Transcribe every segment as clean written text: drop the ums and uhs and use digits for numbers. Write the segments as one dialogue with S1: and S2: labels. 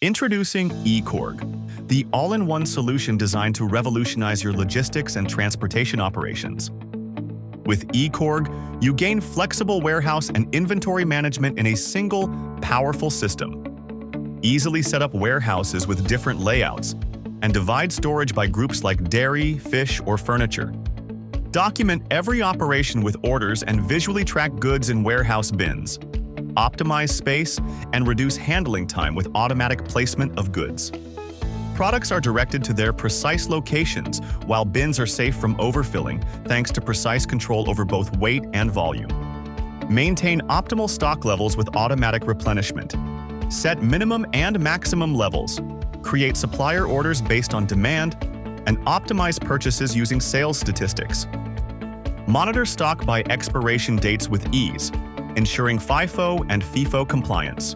S1: Introducing eCorg, the all-in-one solution designed to revolutionize your logistics and transportation operations. With eCorg, you gain flexible warehouse and inventory management in a single, powerful system. Easily set up warehouses with different layouts and divide storage by groups like dairy, fish, or furniture. Document every operation with orders and visually track goods in warehouse bins. Optimize space and reduce handling time with automatic placement of goods. Products are directed to their precise locations, while bins are safe from overfilling thanks to precise control over both weight and volume. Maintain optimal stock levels with automatic replenishment. Set minimum and maximum levels. Create supplier orders based on demand, and optimize purchases using sales statistics. Monitor stock by expiration dates with ease, ensuring FIFO and FEFO compliance.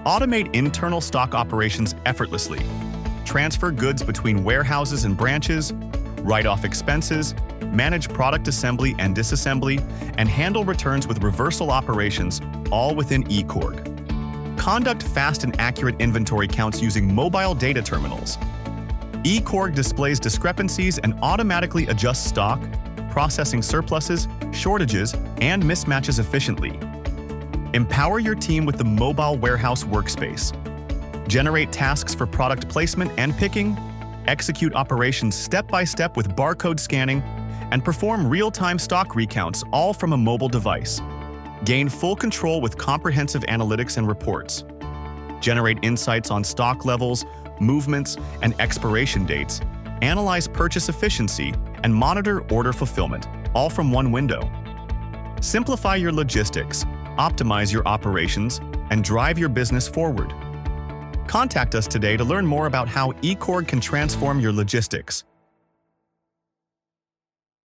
S1: Automate internal stock operations effortlessly. Transfer goods between warehouses and branches, write off expenses, manage product assembly and disassembly, and handle returns with reversal operations, all within eCorg. Conduct fast and accurate inventory counts using mobile data terminals. eCorg displays discrepancies and automatically adjusts stock, processing surpluses, shortages, and mismatches efficiently. Empower your team with the mobile warehouse workspace. Generate tasks for product placement and picking, execute operations step-by-step with barcode scanning, and perform real-time stock recounts, all from a mobile device. Gain full control with comprehensive analytics and reports. Generate insights on stock levels, movements, and expiration dates. Analyze purchase efficiency and monitor order fulfillment, all from one window. Simplify your logistics, optimize your operations, and drive your business forward. Contact us today to learn more about how eCorg can transform your logistics.